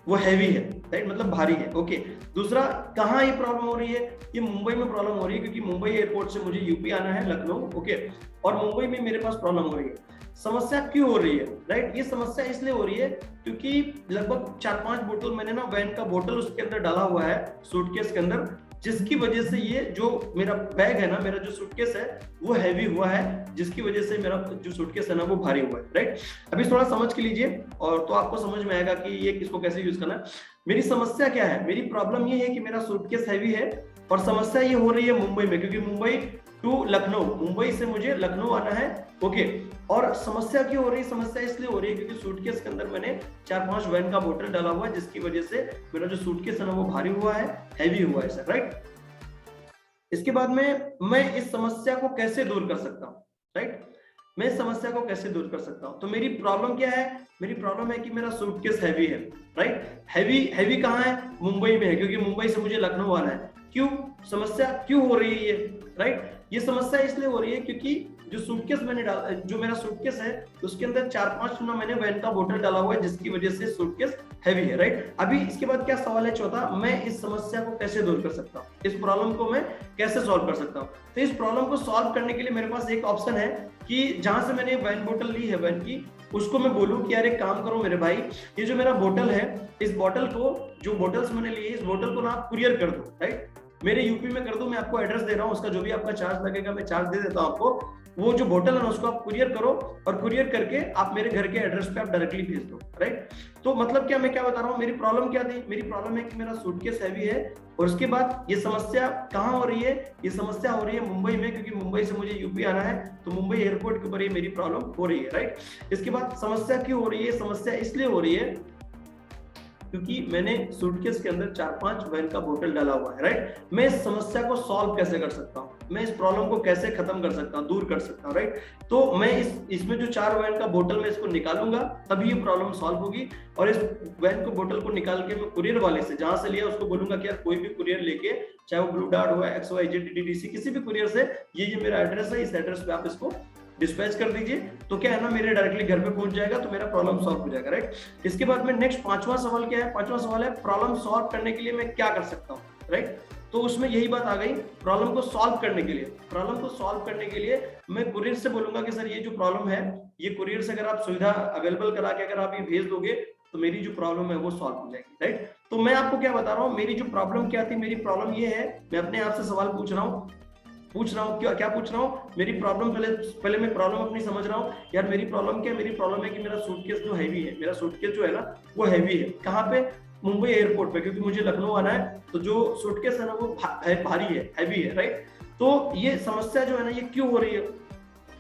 वो हैवी है, राइट, मतलब भारी है। ओके, दूसरा कहाँ ये प्रॉब्लम हो रही है, ये मुंबई में प्रॉब्लम हो रही है, क्योंकि मुंबई एयरपोर्ट से मुझे यूपी आना है, लखनऊ, ओके, और मुंबई में मेरे पास प्रॉब्लम हो रही है। समस्या क्यों हो रही है, राइट, ये समस्या इसलिए हो रही है क्योंकि लगभग 4-5 बोतल मैंने ना वैन का बोतल उसके अंदर डाला हुआ है, सूटकेस के अंदर, जिसकी वजह से ये जो मेरा बैग है ना, मेरा जो सूटकेस है वो हैवी हुआ है, जिसकी वजह से मेरा जो सूटकेस है ना वो भारी हुआ है, राइट। अभी थोड़ा समझ के लीजिए और तो आपको समझ में आएगा कि ये किसको कैसे यूज करना है। मेरी समस्या क्या है, मेरी प्रॉब्लम ये है कि मेरा सूटकेस हैवी है, और समस्या ये हो रही है मुंबई में, क्योंकि मुंबई टू लखनऊ, मुंबई से मुझे लखनऊ आना है, ओके। और समस्या क्यों हो रही है, समस्या इसलिए हो रही है क्योंकि सूटकेस के अंदर मैंने 4-5 वैन का बोतल डाला हुआ है, जिसकी वजह से मेरा जो सूटकेस है ना वो भारी हुआ है, हैवी हुआ है सर, राइट। इसके बाद में मैं इस समस्या को कैसे दूर कर सकता हूँ, राइट, मैं इस समस्या को कैसे दूर कर सकता हूँ। तो मेरी प्रॉब्लम क्या है, मेरी प्रॉब्लम है कि मेरा सूटकेस हैवी है, राइट। हैवी कहाँ है, मुंबई में है, क्योंकि मुंबई से मुझे लखनऊ आना है। क्यों, समस्या क्यों हो रही है ये, राइट, ये समस्या इसलिए हो रही है क्योंकि जो सूटकेस मैंने डाला, जो मेरा सूटकेस है उसके अंदर 4-5 ना मैंने वैन का बोतल डाला हुआ है, जिसकी वजह से सूटकेस हैवी है, राइट। अभी इसके बाद क्या सवाल है चौथा, मैं इस समस्या को कैसे दूर कर सकता हूँ, इस प्रॉब्लम को मैं कैसे सॉल्व कर सकता हूँ। तो इस प्रॉब्लम को सॉल्व करने के लिए मेरे पास एक ऑप्शन है कि जहां से मैंने वैन बोतल ली है वैन की, उसको मैं बोलूं कि यार एक काम करो मेरे भाई, ये जो मेरा बोतल है, इस बोतल को, जो बोतल्स मैंने लिए इस बोतल को ना आप कुरियर कर दो, राइट, मेरे यूपी में कर दो, मैं आपको एड्रेस दे रहा हूँ, उसका जो भी आपका चार्ज लगेगा मैं चार्ज दे देता हूँ आपको। वो जो बोतल है ना उसको आप कुरियर करो, और कुरियर करके आप मेरे घर के एड्रेस पे आप डायरेक्टली भेज दो, राइट। तो मतलब क्या, मैं क्या बता रहा हूँ, मेरी प्रॉब्लम क्या थी, मेरी प्रॉब्लम है कि मेरा सूटकेस हैवी है, और उसके बाद ये समस्या कहाँ हो रही है, ये समस्या हो रही है मुंबई में, क्योंकि मुंबई से मुझे यूपी आना है, तो मुंबई एयरपोर्ट के ऊपर ये मेरी प्रॉब्लम हो रही है, राइट। इसके बाद समस्या क्यों हो रही है, समस्या इसलिए हो रही है क्योंकि मैंने सूटकेस के अंदर 4-5 वैन का बोतल डाला हुआ है, राइट। मैं इस समस्या को सॉल्व कैसे कर सकता हूँ, मैं इस प्रॉब्लम को कैसे खत्म कर सकता हूँ, दूर कर सकता हूँ, राइट। तो मैं इसमें जो 4 वैन का बोतल मैं इसको निकालूंगा, तभी ये प्रॉब्लम सॉल्व होगी। और इस वैन को बोतल को निकाल के मैं कुरियर वाले से, जहां से लिया उसको बोलूंगा कि यार कोई भी कुरियर लेके, चाहे वो ब्लू डार्ट हुआ, XYZ DDDC, किसी भी कुरियर से, ये मेरा एड्रेस है, इस एड्रेस पे आप इसको डिस्पैच कर दीजिए, तो क्या है ना, मेरे डायरेक्टली घर पे पहुंच जाएगा, तो मेरा प्रॉब्लम सॉल्व हो जाएगा, राइट। इसके बाद में नेक्स्ट 5वां सवाल क्या है, 5वां सवाल है प्रॉब्लम सॉल्व करने के लिए मैं क्या कर सकता हूँ, राइट। तो उसमें यही बात आ गई, प्रॉब्लम को सॉल्व करने के लिए, प्रॉब्लम को सॉल्व करने के लिए मैं कुरियर से बोलूंगा कि सर ये जो प्रॉब्लम है, ये कुरियर से अगर आप सुविधा अवेलेबल करा के अगर आप ये भेज दोगे, तो मेरी जो प्रॉब्लम है वो सॉल्व हो जाएगी, राइट। तो मैं आपको क्या बता रहा हूँ, मेरी जो प्रॉब्लम क्या थी, मेरी प्रॉब्लम ये है, मैं अपने आप से सवाल पूछ रहा हूँ, क्या पूछ रहा हूँ, मेरी प्रॉब्लम पहले मैं प्रॉब्लम अपनी समझ रहा हूँ। यार मेरी प्रॉब्लम क्या है, मेरी प्रॉब्लम है कि मेरा सूटकेस जो हैवी है, मेरा सूटकेस जो है ना वो हैवी है, कहाँ पे, मुंबई एयरपोर्ट पे, क्योंकि मुझे लखनऊ आना है, तो जो सूटकेस है ना वो भारी है, हैवी है, राइट। तो ये समस्या जो है ना ये क्यों हो रही है,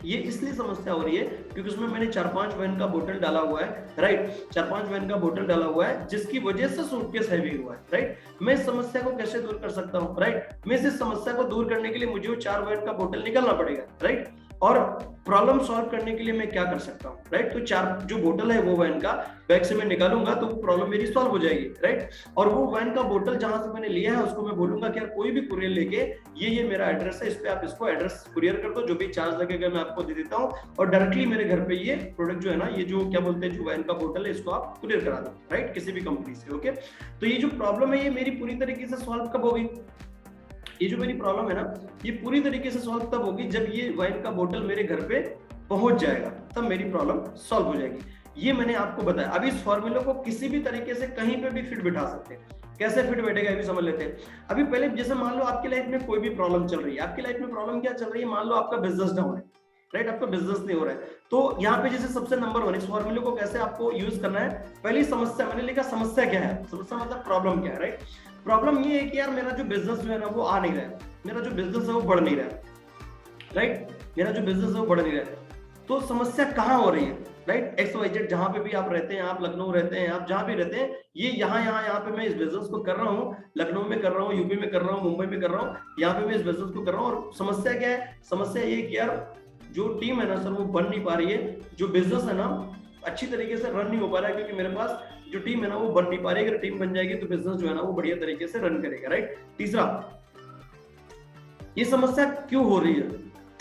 ये इसलिए समस्या हो रही है क्योंकि उसमें मैंने 4-5 वैन का बोतल डाला हुआ है, राइट, 4-5 वैन का बोतल डाला हुआ है, जिसकी वजह से सूटकेस हैवी हुआ है, राइट। मैं इस समस्या को कैसे दूर कर सकता हूँ, राइट, मैं इस समस्या को दूर करने के लिए मुझे वो 4 वैन का बोतल निकालना पड़ेगा, राइट। और प्रॉब्लम सॉल्व करने के लिए मैं क्या कर सकता हूँ, राइट। तो 4 जो बोतल है वो वैन का बैग से मैं निकालूंगा, तो वो प्रॉब्लम मेरी सॉल्व हो जाएगी, राइट। और वो वैन का बोतल जहां से मैंने लिया है उसको मैं बोलूंगा कि यार कोई भी कुरियर लेके, ये मेरा एड्रेस है, इस पे आप इसको एड्रेस कुरियर कर दो, जो भी चार्ज लगेगा मैं आपको दे देता हूँ, और डायरेक्टली मेरे घर पे ये प्रोडक्ट जो है ना, ये जो क्या बोलते हैं, जो वैन का बोतल है, इसको आप कुरियर करा दो, राइट, किसी भी कंपनी से, ओके। तो ये जो प्रॉब्लम है ये मेरी पूरी तरीके से सॉल्व कब होगी, ये जो मेरी प्रॉब्लम है ना ये पूरी तरीके से सॉल्व तब होगी जब ये वाइन का बोतल मेरे घर पे पहुंच जाएगा, तब मेरी प्रॉब्लम सॉल्व हो जाएगी। ये मैंने आपको बताया। अब इस फॉर्मूले को किसी भी तरीके से कहीं पे भी फिट बिठा सकते हैं। कैसे फिट बैठेगा ये समझ लेते हैं। अभी पहले जैसे मान लो आपकी लाइफ में कोई भी प्रॉब्लम चल रही है, आपकी लाइफ में प्रॉब्लम क्या चल रही है, मान लो आपका बिजनेस डाउन है, राइट, आपका बिजनेस नहीं हो रहा है, तो यहाँ पे जैसे सबसे नंबर 1 इस फॉर्मूले को कैसे आपको यूज करना है। पहली समस्या मैंने लिखा, समस्या क्या है, समस्या मतलब प्रॉब्लम क्या है, राइट। प्रॉब्लम ये है कि यार मेरा जो बिजनेस जो है ना वो आ नहीं रहा है, मेरा जो बिजनेस है वो बढ़ नहीं रहा है, राइट, मेरा जो बिजनेस है वो बढ़ नहीं रहा है। तो समस्या कहाँ हो रही है, राइट, XYZ जहां पे भी आप रहते हैं, आप लखनऊ रहते हैं, आप जहां भी रहते हैं, ये यहाँ पे मैं इस बिजनेस को कर रहा हूँ, लखनऊ में कर रहा हूँ, यूपी में कर रहा हूँ, मुंबई में कर रहा हूँ, यहाँ पे मैं इस बिजनेस को कर रहा हूँ। और समस्या क्या है, समस्या ये कि यार जो टीम है ना सर वो बन नहीं पा रही है, जो बिजनेस है ना अच्छी तरीके से रन नहीं हो पा रहा है, क्योंकि मेरे पास जो टीम है ना वो बन नहीं पा रही है। अगर टीम बन जाएगी तो बिजनेस जो है ना वो बढ़िया तरीके से रन करेगा, राइट। तीसरा, ये समस्या क्यों हो रही है,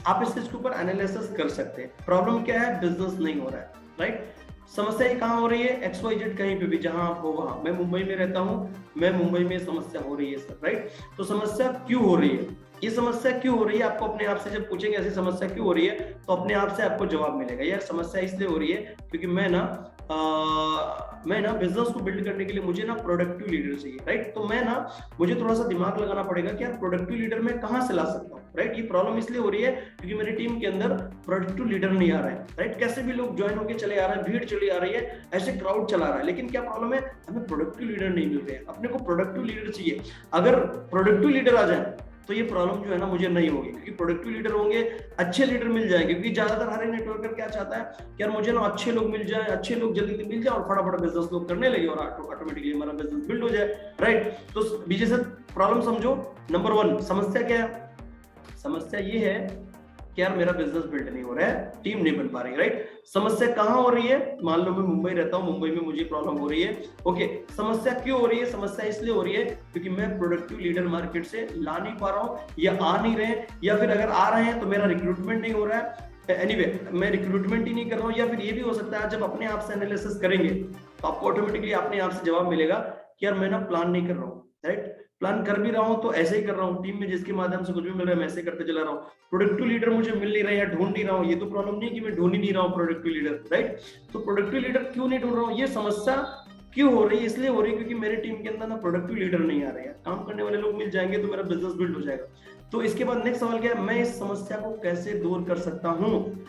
आप इस चीज के ऊपर एनालिसिस कर सकते हैं। प्रॉब्लम क्या है, बिजनेस नहीं हो रहा है, राइट। समस्या ये कहाँ हो रही है, XYZ कहीं पे भी जहां आप हो वहां। मैं मुंबई में रहता हूँ, मैं मुंबई में समस्या हो रही है सर, राइट। तो समस्या क्यों हो रही है, ये समस्या क्यों हो रही है, आपको अपने आप से जब पूछेंगे ऐसी समस्या क्यों हो रही है, तो अपने आप से आपको जवाब मिलेगा, यार समस्या इसलिए हो रही है क्योंकि मैं ना बिजनेस को बिल्ड करने के लिए मुझे ना प्रोडक्टिव लीडर चाहिए, राइट। तो मुझे थोड़ा सा दिमाग लगाना पड़ेगा कि यार प्रोडक्टिव लीडर मैं कहाँ से ला सकता हूँ, राइट। ये प्रॉब्लम इसलिए हो रही है क्योंकि मेरी टीम के अंदर प्रोडक्टिव लीडर नहीं आ रहा है, राइट। कैसे भी लोग ज्वाइन होकर चले आ रहे हैं, भीड़ चली आ रही है, ऐसे क्राउड चला रहा है, लेकिन क्या प्रॉब्लम है, हमें प्रोडक्टिव लीडर नहीं मिल रहे हैं। अपने को प्रोडक्टिव लीडर चाहिए। अगर प्रोडक्टिव लीडर आ जाए तो ये प्रॉब्लम जो है ना मुझे नहीं होगी, क्योंकि प्रोडक्टिव लीडर होंगे, अच्छे लीडर मिल जाएंगे। क्योंकि ज्यादातर हर एक नेटवर्कर क्या चाहता है कि यार मुझे ना अच्छे लोग मिल जाए, अच्छे लोग जल्दी मिल जाए और फटाफट बिजनेस लोग करने लगे और ऑटोमेटिकली हमारा बिजनेस बिल्ड हो जाए, राइट। तो बीजे सर प्रॉब्लम समझो। नंबर 1 समस्या क्या है, समस्या ये है कि यार मेरा बिजनेस बिल्ड नहीं हो रहा है, टीम नहीं बन पा रही, राइट। समस्या कहाँ हो रही है, मान लो मैं मुंबई रहता हूँ, मुंबई में मुझे प्रॉब्लम हो रही है, ओके। समस्या क्यों हो रही है, समस्या इसलिए हो रही है क्योंकि मैं प्रोडक्टिव लीडर मार्केट से ला नहीं पा रहा हूँ, या आ नहीं रहे, या फिर अगर आ रहे हैं तो मेरा रिक्रूटमेंट नहीं हो रहा है। एनीवे मैं रिक्रूटमेंट ही नहीं कर रहा हूँ, या फिर ये भी हो सकता है जब अपने आप से एनालिसिस करेंगे तो आपको ऑटोमेटिकली अपने आप से जवाब मिलेगा कि यार मैं ना प्लान नहीं कर रहा हूँ, राइट। प्लान कर भी रहा हूं तो ऐसे ही कर रहा हूं, टीम में जिसके माध्यम से कुछ भी मिल रहा है मैं ऐसे करते चला रहा हूं। प्रोडक्टिव लीडर मुझे मिल नहीं रहा है या ढूंढ नहीं रहा हूं, ये तो प्रॉब्लम नहीं कि मैं ढूंढ ही नहीं रहा हूं प्रोडक्टिव लीडर, राइट। तो प्रोडक्टिव लीडर क्यों नहीं ढूंढ रहा हूं, ये समस्या क्यों हो रही है, इसलिए हो रही है क्योंकि मेरी टीम के अंदर ना प्रोडक्टिव लीडर नहीं आ रहे हैं। काम करने वाले लोग मिल जाएंगे तो मेरा बिजनेस बिल्ड हो जाएगा। तो इसके बाद नेक्स्ट सवाल क्या है, मैं इस समस्या को कैसे दूर कर सकता हूँ।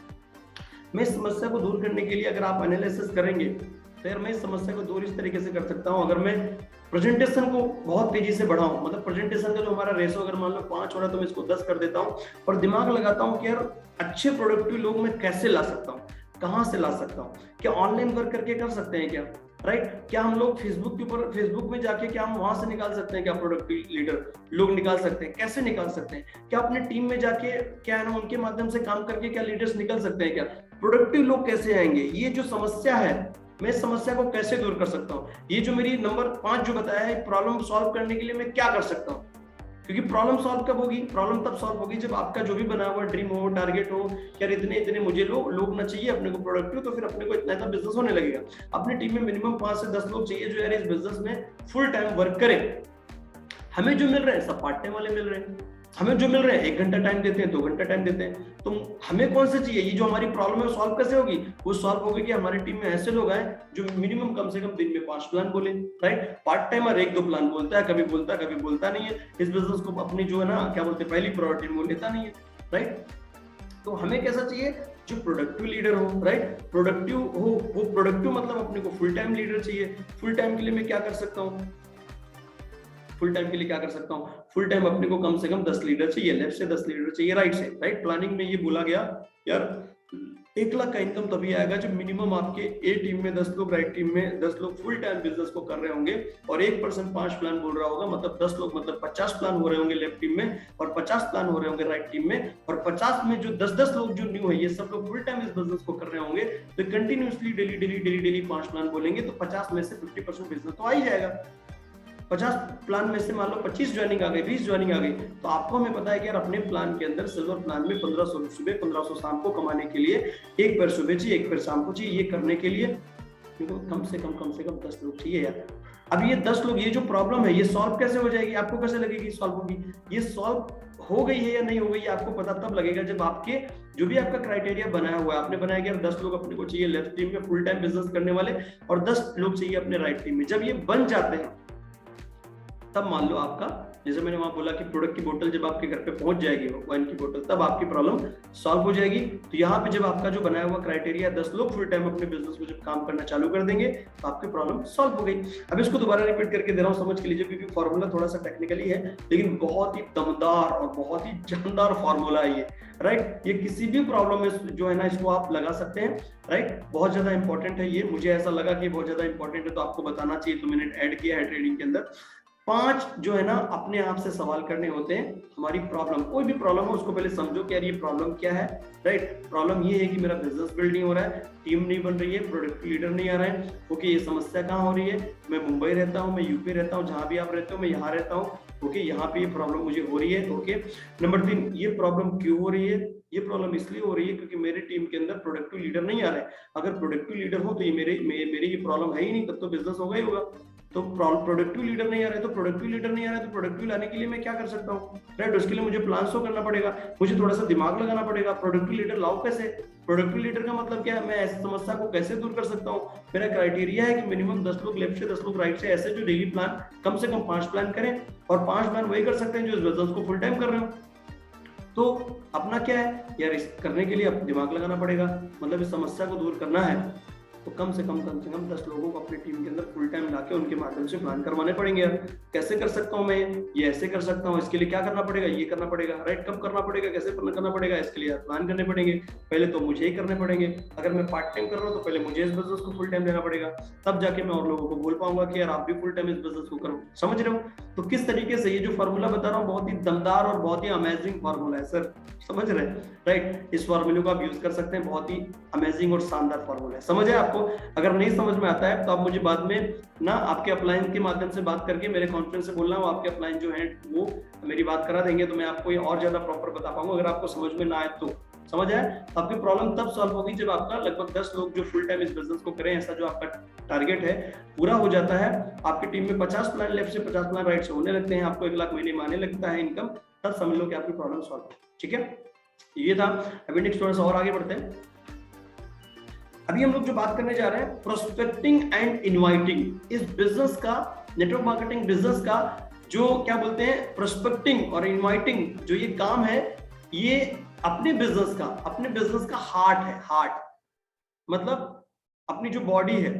मैं इस समस्या को दूर करने के लिए अगर आप एनालिसिस करेंगे तो यार मैं इस समस्या को दूर इस तरीके से कर सकता हूँ, अगर मैं प्रेजेंटेशन को बहुत तेजी से बढ़ाऊं, मतलब प्रेजेंटेशन का जो हमारा रेशो अगर मान लो 5 हो रहा है तो मैं इसको 10 कर देता हूं, और दिमाग लगाता हूं कि यार अच्छे प्रोडक्टिव लोग मैं कैसे ला सकता हूं, कहां से ला सकता हूं, क्या ऑनलाइन वर्क करके कर सकते हैं क्या, राइट। क्या हम लोग फेसबुक के ऊपर, फेसबुक में जाके क्या हम वहां से निकाल सकते हैं क्या प्रोडक्टिव लीडर लोग निकाल सकते हैं, कैसे निकाल सकते हैं, क्या अपने टीम में जाके क्या है ना उनके माध्यम से काम करके क्या लीडर्स निकल सकते हैं, क्या प्रोडक्टिव लोग कैसे आएंगे, ये जो समस्या है मैं इस समस्या को कैसे दूर कर सकता हूँ। ये जो मेरी नंबर 5 जो बताया है, प्रॉब्लम सॉल्व करने के लिए मैं क्या कर सकता हूँ, क्योंकि प्रॉब्लम सॉल्व कब होगी, प्रॉब्लम तब सॉल्व होगी जब आपका जो भी बना हुआ ड्रीम हो, टारगेट हो, यार इतने इतने मुझे लोग ना चाहिए अपने को प्रोडक्टिव, तो फिर अपने को इतना बिजनेस होने लगेगा। अपनी टीम में मिनिमम 5 से 10 लोग चाहिए जो यार इस बिजनेस में फुल टाइम वर्क करें। हमें जो मिल रहे हैं सब पार्ट टाइम वाले मिल रहे हैं, हमें जो मिल रहे हैं 1 घंटा टाइम देते हैं, 2 घंटा टाइम देते हैं, तो हमें कौन से चाहिए, ये जो हमारी प्रॉब्लम है सॉल्व कैसे होगी, वो सॉल्व होगी कि हमारी टीम में ऐसे लोग आए जो मिनिमम कम से कम दिन में 5 प्लान बोले, राइट। पार्ट टाइमर 1-2 प्लान बोलता है, कभी बोलता नहीं है, इस बिजनेस को अपनी जो है ना क्या बोलते हैं पहली प्रायोरिटी में लेता नहीं है, राइट। तो हमें कैसा चाहिए, जो प्रोडक्टिव लीडर हो, राइट। प्रोडक्टिव हो, वो प्रोडक्टिव मतलब अपने को फुल टाइम लीडर चाहिए। फुल टाइम के लिए मैं क्या कर सकता हूँ, फुल टाइम के लिए क्या कर सकता हूँ, फुल टाइम अपने को कम से कम 10 लीडर चाहिए, लेफ्ट से 10 लीडर चाहिए, राइट से, राइट। प्लानिंग में ये बोला गया यार 1 लाख का इनकम तभी आएगा जब मिनिमम आपके ए टीम में 10 लोग, राइट टीम में 10 लोग फुल टाइम बिजनेस को कर रहे होंगे, और 1% 5 प्लान बोल रहा होगा, मतलब 10 लोग मतलब 50 प्लान हो रहे होंगे लेफ्ट टीम में, और 50 प्लान हो रहे होंगे राइट टीम में, और 50 में जो 10-10 लोग जो न्यू है ये सब लोग फुल टाइम इस बिजनेस को कर रहे होंगे, तो कंटिन्यूसली डेली 5 प्लान बोलेंगे तो 50 में से 50% बिजनेस तो आ ही जाएगा। 50 प्लान में से मान लो 25 ज्वाइनिंग आ गई, 20 ज्वाइनिंग आ गई, तो आपको हमें पता है कि यार अपने प्लान के अंदर सिल्वर प्लान में 1500 सुबह 1500 शाम को कमाने के लिए 1 पैर सुबह चाहिए, 1 पैर शाम को चाहिए। ये करने के लिए कम से कम 10 लोग चाहिए यार। अब ये 10 लोग, ये जो प्रॉब्लम है ये सॉल्व कैसे हो जाएगी, आपको कैसे लगेगी सॉल्व होगी, ये सॉल्व हो गई है या नहीं हो गई, आपको पता तब लगेगा जब आपके जो भी आपका क्राइटेरिया बनाया हुआ है, आपने बनाया कि यार 10 लोग अपने को चाहिए लेफ्ट टीम में फुल टाइम बिजनेस करने वाले, और 10 लोग चाहिए अपने राइट टीम में। जब ये बन जाते हैं तब मान लो आपका, जैसे मैंने वहां बोला कि प्रोडक्ट की बोतल जब आपके घर पे पहुंच जाएगी, वाइन की बोतल, तब आपकी प्रॉब्लम सॉल्व हो जाएगी। तो यहाँ पे जब आपका जो बनाया हुआ क्राइटेरिया 10 लोग फुल टाइम अपने बिजनेस में जब काम करना चालू कर देंगे तो आपकी प्रॉब्लम सॉल्व हो गई। अब इसको दोबारा रिपीट करके दे रहा हूँ समझ के लीजिए, क्योंकि फॉर्मूला थोड़ा सा टेक्निकली है लेकिन बहुत ही दमदार और बहुत ही जानदार फॉर्मूला है ये, राइट। ये किसी भी प्रॉब्लम में जो है ना इसको आप लगा सकते हैं, राइट। बहुत ज्यादा इंपॉर्टेंट है ये, मुझे ऐसा लगा कि बहुत ज्यादा इंपॉर्टेंट है तो आपको बताना चाहिए, तो मैंने ऐड किया है ट्रेडिंग के अंदर। 5 जो है ना अपने आप से सवाल करने होते हैं। हमारी प्रॉब्लम, कोई भी प्रॉब्लम हो उसको पहले समझो कि यार ये प्रॉब्लम क्या है, राइट। प्रॉब्लम ये है कि मेरा बिजनेस बिल्ड नहीं हो रहा है, टीम नहीं बन रही है, प्रोडक्टिव लीडर नहीं आ रहा है। ओके, ये समस्या कहाँ हो रही है, मैं मुंबई रहता हूँ, मैं यूपी रहता हूँ, जहां भी आप रहते हो, मैं यहाँ रहता हूँ, ओके, यहाँ पे ये प्रॉब्लम मुझे हो रही है। ओके, नंबर 3, ये प्रॉब्लम क्यों हो रही है? ये प्रॉब्लम इसलिए हो रही है क्योंकि मेरे टीम के अंदर प्रोडक्टिव लीडर नहीं आ रहे। अगर प्रोडक्टिव लीडर हो तो ये मेरी ये प्रॉब्लम है ही नहीं, तब तो बिजनेस होगा ही होगा। तो प्रोडक्टिव लीडर नहीं आ रहे, तो प्रोडक्टिव लीडर नहीं आ रहे, तो प्रोडक्टिव लाने के लिए मैं क्या कर सकता हूँ, राइट? उसके लिए मुझे प्लान शो करना पड़ेगा, मुझे थोड़ा सा दिमाग लगाना पड़ेगा। प्रोडक्टिव लीडर लाओ कैसे? प्रोडक्टिव लीडर का मतलब क्या है? मैं ऐसी समस्या को कैसे दूर कर सकता हूँ? मेरा क्राइटेरिया है कि मिनिमम 10 लोग लेफ्ट से 10 लोग राइट से, ऐसे जो डेली प्लान कम से कम 5 प्लान करें, और 5 प्लान वही कर सकते हैं जो इस बिजनेस को फुल टाइम कर रहे हो। तो अपना क्या है यार, इस करने के लिए अब दिमाग लगाना पड़ेगा, मतलब इस समस्या को दूर करना है तो कम से कम 10 लोगों को अपनी टीम के अंदर फुल टाइम लाके उनके माध्यम से प्लान करवाने पड़ेंगे। यार कैसे कर सकता हूँ मैं ये ऐसे कर सकता हूँ, इसके लिए क्या करना पड़ेगा, ये करना पड़ेगा, राइट? कब करना पड़ेगा, कैसे करना पड़ेगा, इसके लिए प्लान करने पड़ेंगे। पहले तो मुझे ही करने पड़ेंगे। अगर मैं पार्ट टाइम कर रहा हूँ तो पहले मुझे इस बिजनेस को फुल टाइम देना पड़ेगा, तब जाके मैं और लोगों को बोल पाऊंगा कि यार आप भी फुल टाइम इस बिजनेस को करो। समझ रहे हो? तो किस तरीके से ये जो फॉर्मूला बता रहा हूँ बहुत ही दमदार और बहुत ही अमेजिंग फॉर्मूला है सर, समझ रहे हैं, राइट? इस फॉर्मूले को आप यूज कर सकते हैं, बहुत ही अमेजिंग और शानदार फॉर्मूला है। समझ है आपको? अगर नहीं समझ में आता है तो आप मुझे बाद में ना आपके अपलाइन के माध्यम से बात करके मेरे कॉन्फ्रेंस से बोलना, वो आपके अपलाइन जो है वो मेरी बात करा देंगे, तो मैं आपको ये और ज्यादा प्रॉपर बता पाऊंगा। अगर आपको समझ में ना आए तो समझ आए, आपकी प्रॉब्लम तब सॉल्व होगी जब आपका लगभग 10 लोग जो फुल टाइम इस बिजनेस को करें, ऐसा जो आपका टारगेट है पूरा हो जाता है। आपकी टीम में 50 प्लान लेफ्ट से 50 प्लान राइट से होने लगते हैं, आपको 1 लाख महीने में आने लगता है इनकम, तब समझ लो कि आपकी प्रॉब्लम सॉल्व है। ठीक है, ये था। अभी नेक्स्ट थोड़ा सा और आगे बढ़ते हैं। अभी हम लोग जो बात करने जा रहे हैं प्रोस्पेक्टिंग एंड इनवाइटिंग, इस बिजनेस का, नेटवर्क मार्केटिंग बिजनेस का जो क्या बोलते हैं प्रोस्पेक्टिंग और इनवाइटिंग, जो ये काम है, ये अपने बिजनेस का हार्ट है। हार्ट मतलब अपनी जो बॉडी है,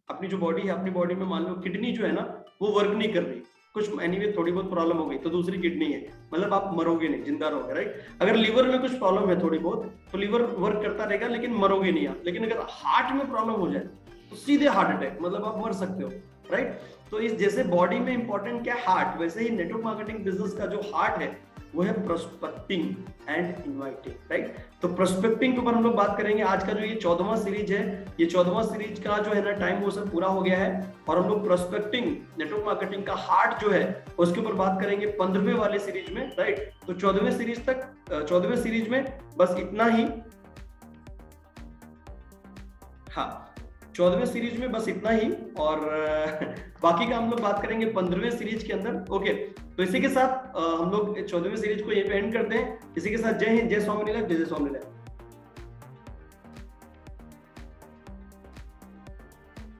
अपनी बॉडी में मान लो किडनी जो है ना वो वर्क नहीं कर रही, कुछ एनीवे थोड़ी बहुत प्रॉब्लम हो गई तो दूसरी किडनी है, मतलब आप मरोगे नहीं, जिंदा रहोगे, राइट? अगर लीवर में कुछ प्रॉब्लम है थोड़ी बहुत तो लीवर वर्क करता रहेगा लेकिन मरोगे नहीं आप। लेकिन अगर हार्ट में प्रॉब्लम हो जाए तो सीधे हार्ट अटैक, मतलब आप मर सकते हो, राइट? तो इस जैसे बॉडी में इंपॉर्टेंट क्या हार्ट, वैसे ही नेटवर्क मार्केटिंग बिजनेस का जो हार्ट है वो है प्रोस्पेक्टिंग एंड इनवाइटिंग, राइट? तो प्रोस्पेक्टिंग के ऊपर हम लोग बात करेंगे। आज का जो ये 14वां सीरीज है, ये 14वां सीरीज का जो है ना टाइम वो सब पूरा हो गया है, और हम लोग प्रोस्पेक्टिंग नेटवर्क मार्केटिंग का हार्ट जो है उसके ऊपर बात करेंगे 15वें वाले सीरीज में, राइट? तो 14वें सीरीज में बस इतना ही, हाँ 14वें सीरीज में बस इतना ही, और बाकी का हम लोग बात करेंगे 15वें सीरीज के अंदर। ओके, तो इसी के साथ हम लोग 14वें सीरीज को यहीं पे एंड करते हैं। इसी के साथ जय हिंद, जय स्वामी, जय स्वामी।